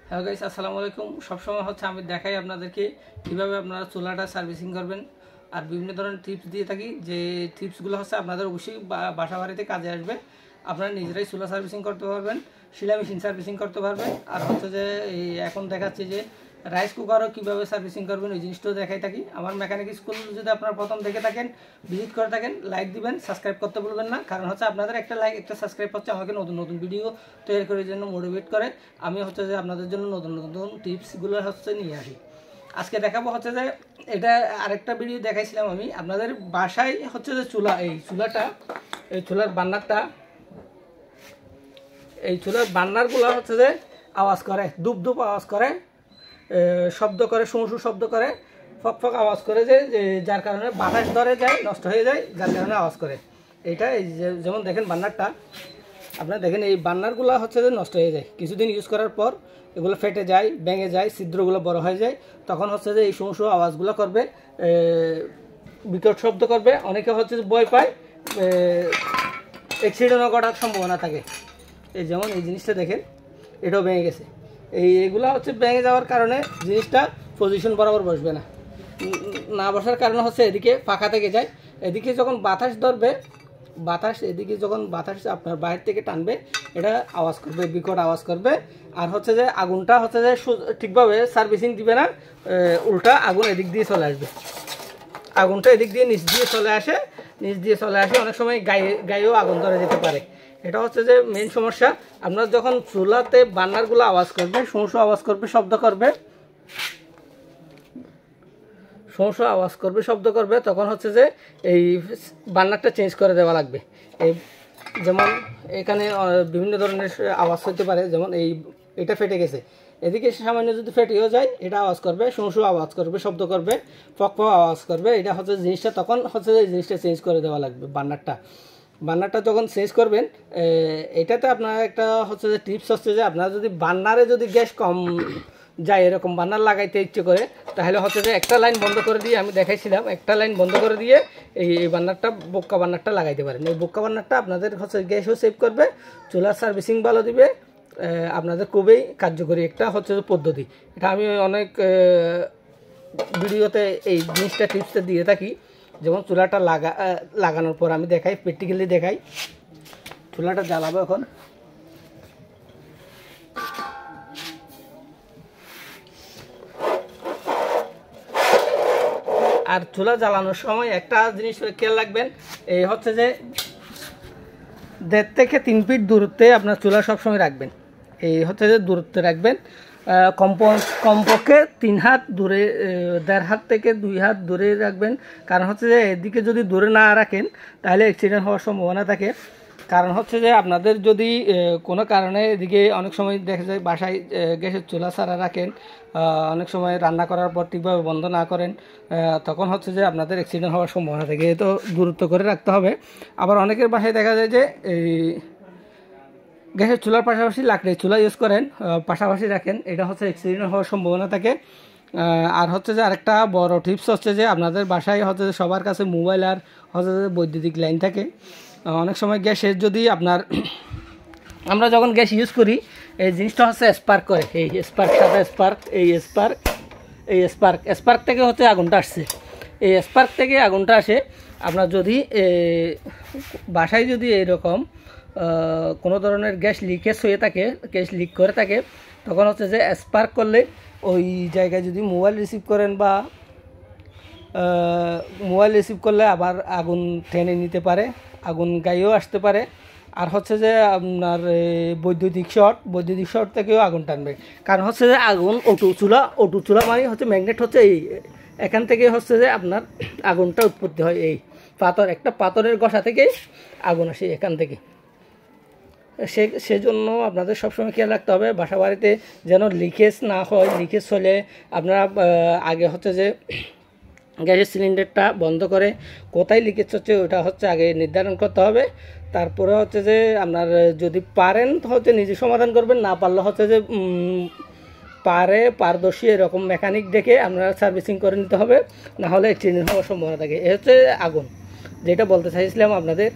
Hello guys, আসসালামু আলাইকুম। সবসময় হচ্ছে আমি দেখাই আপনাদেরকে কীভাবে আপনারা চুলাটা সার্ভিসিং করবেন, আর বিভিন্ন ধরনের টিপস দিয়ে থাকি। যে টিপসগুলো হচ্ছে আপনাদের অবশ্যই বাসা বাড়িতে কাজে আসবে। আপনারা নিজেরাই চুলা সার্ভিসিং করতে পারবেন, শিলা মেশিন সার্ভিসিং করতে পারবেন। আর হচ্ছে যে এই এখন দেখাচ্ছি যে রাইস কুকারও কীভাবে সার্ভিসিং করবেন, ওই জিনিসটাও দেখাই থাকি। আমার মেকানিক স্কুল যদি আপনারা প্রথম দেখে থাকেন, ভিজিট করে থাকেন, লাইক দিবেন, সাবস্ক্রাইব করতে ভুলবেন না। কারণ হচ্ছে আপনাদের একটা লাইক, একটা সাবস্ক্রাইব হচ্ছে আমাকে নতুন নতুন ভিডিও তৈরি করার জন্য মোটিভেট করে। আমি হচ্ছে যে আপনাদের জন্য নতুন নতুন টিপসগুলো হচ্ছে নিয়ে আসি। আজকে দেখাবো হচ্ছে যে এটা আরেকটা ভিডিও দেখাইছিলাম আমি আপনাদের বাসায় হচ্ছে যে চুলা, এই চুলাটা, এই চুলার বার্নারটা, এই চুলার বার্নারগুলো হচ্ছে যে আওয়াজ করে, ধূপ ধূপ আওয়াজ করে, শব্দ করে, শু শব্দ করে, ফক ফক আওয়াজ করে, যে যার কারণে বাতাস ধরে যায়, নষ্ট হয়ে যায়, যার কারণে আওয়াজ করে। এইটা এই যেমন দেখেন বার্নারটা, আপনারা দেখেন এই বার্নারগুলো হচ্ছে যে নষ্ট হয়ে যায় কিছুদিন ইউজ করার পর, এগুলো ফেটে যায়, ভেঙে যায়, ছিদ্রগুলো বড় হয়ে যায়। তখন হচ্ছে যে এই শু আওয়াজগুলো করবে, বিকট শব্দ করবে। অনেকে হচ্ছে যে ভয় পায়, অ্যাক্সিডেন্টও ঘটার সম্ভাবনা থাকে। এই যেমন এই জিনিসটা দেখেন, এটাও ভেঙে গেছে। এইগুলো হচ্ছে ভেঙে যাওয়ার কারণে জিনিসটা পজিশন বরাবর বসবে না, না বসার কারণে হচ্ছে এদিকে ফাঁকা থেকে যায়। এদিকে যখন বাতাস ধরবে, এদিকে যখন বাতাস আপনার বাইরে থেকে টানবে, এটা আওয়াজ করবে, বিকট আওয়াজ করবে। আর হচ্ছে যে আগুনটা হচ্ছে যে ঠিকভাবে সার্ভিসিং দিবে না, উল্টা আগুন এদিক দিয়ে চলে আসবে। আগুনটা এদিক দিয়ে নিচ দিয়ে চলে আসে, অনেক সময় গায়েও আগুন ধরে যেতে পারে। এটা হচ্ছে যে মেন সমস্যা। আপনার যখন চুলাতে বার্নারগুলো আওয়াজ করবে, শোঁ আওয়াজ করবে, শব্দ করবে, শব্দ করবে, তখন হচ্ছে যে এই বার্নারটা চেঞ্জ করে দেওয়া লাগবে। এই যেমন এখানে বিভিন্ন ধরনের আওয়াজ হতে পারে, যেমন এটা ফেটে গেছে, এদিকে সামান্য যদি ফেটেও যায়, এটা আওয়াজ করবে, শোঁ আওয়াজ করবে, শব্দ করবে, ফক ফক আওয়াজ করবে। এটা হচ্ছে জিনিসটা, তখন হচ্ছে যে জিনিসটা চেঞ্জ করে দেওয়া লাগবে। বার্নারটা যখন চেঞ্জ করবেন, এটাতে আপনার একটা হচ্ছে যে টিপস হচ্ছে যে আপনারা যদি বার্নারে যদি গ্যাস কম যায়, এরকম বার্নার লাগাইতে ইচ্ছে করে, তাহলে হচ্ছে যে একটা লাইন বন্ধ করে দিয়ে, আমি দেখাইছিলাম, একটা লাইন বন্ধ করে দিয়ে এই বার্নারটা, বোক্কা বার্নারটা লাগাইতে পারেন। এই বোক্কা বার্নারটা আপনাদের হচ্ছে গ্যাসও সেভ করবে, চুলার সার্ভিসিং ভালো দিবে, আপনাদের খুবই কার্যকরী একটা হচ্ছে যে পদ্ধতি। এটা আমি অনেক ভিডিওতে এই জিনিসটা টিপসটা দিয়ে থাকি। যেমন চুলাটা লাগানোর পর আমি দেখাই, প্র্যাকটিক্যালি দেখাই। চুলাটা জ্বালাবো এখন। আর চুলা জ্বালানোর সময় একটা জিনিস খেয়াল রাখবেন, এই হচ্ছে যে 1.5 থেকে 3 ফিট দূরত্বে আপনার চুলা সবসময় রাখবেন। এই হচ্ছে যে দূরত্বে রাখবেন, কমপক্ষে 3 হাত দূরে, 1.5 হাত থেকে 2 হাত দূরে রাখবেন। কারণ হচ্ছে যে এদিকে যদি দূরে না রাখেন, তাহলে অ্যাক্সিডেন্ট হওয়ার সম্ভাবনা থাকে। কারণ হচ্ছে যে আপনাদের যদি কোনো কারণে এদিকে, অনেক সময় দেখা যায় বাসায় গ্যাসের চুলা ছাড়া রাখেন, অনেক সময় রান্না করার পর ঠিকভাবে বন্ধ না করেন, তখন হচ্ছে যে আপনাদের অ্যাক্সিডেন্ট হওয়ার সম্ভাবনা থাকে। এ তো দূরত্ব করে রাখতে হবে। আবার অনেকের বাসায় দেখা যায় যে এই গ্যাসের চুলার পাশাপাশি লাকড়ির চুলা ইউজ করেন, পাশাপাশি রাখেন, এটা হচ্ছে অ্যাক্সিডেন্ট হওয়ার সম্ভাবনা থাকে। আর হচ্ছে যে আরেকটা বড় টিপস হচ্ছে যে আপনাদের বাসায় হচ্ছে যে সবার কাছে মোবাইল আর হচ্ছে যে বৈদ্যুতিক লাইন থাকে। অনেক সময় গ্যাসের যদি আপনার আমরা যখন গ্যাস ইউজ করি, এই জিনিসটা হচ্ছে স্পার্ক করে, এই স্পার্ক থেকে হচ্ছে আগুনটা আসছে। এই স্পার্ক থেকে আগুনটা আসে। আপনার যদি বাসায় যদি এইরকম কোনো ধরনের গ্যাস লিকেজ হয়ে থাকে, গ্যাস লিক করে থাকে, তখন হচ্ছে যে স্পার্ক করলে ওই জায়গায় যদি মোবাইল রিসিভ করেন, বা মোবাইল রিসিভ করলে আবার আগুন টেনে নিতে পারে, আগুন গায়েও আসতে পারে। আর হচ্ছে যে আপনার বৈদ্যুতিক শর্ট থেকেও আগুন টানবে। কারণ হচ্ছে যে আগুন অটো চুলা মানে হচ্ছে ম্যাগনেট, হচ্ছে এই এখান থেকে হচ্ছে যে আপনার আগুনটা উৎপত্তি হয়। এই একটা পাথরের গসা থেকে আগুন আসে এখান থেকে। সেজন্য আপনাদের সবসময় খেয়াল রাখতে হবে বাসা বাড়িতে যেন লিকেজ না হয়। লিকেজ হলে আপনারা আগে হচ্ছে যে গ্যাসের সিলিন্ডারটা বন্ধ করে কোথায় লিকেজ হচ্ছে ওটা হচ্ছে আগে নির্ধারণ করতে হবে। তারপরে হচ্ছে যে আপনার যদি পারেন হচ্ছে নিজে সমাধান করবেন, না পারলে হচ্ছে যে পারদর্শী এরকম মেকানিক ডেকে আপনারা সার্ভিসিং করে নিতে হবে, না হলে অ্যাক্সিডেন্ট হওয়ার সম্ভাবনা থাকে। এ হচ্ছে আগুন, যেটা বলতে চাইছিলাম আপনাদের।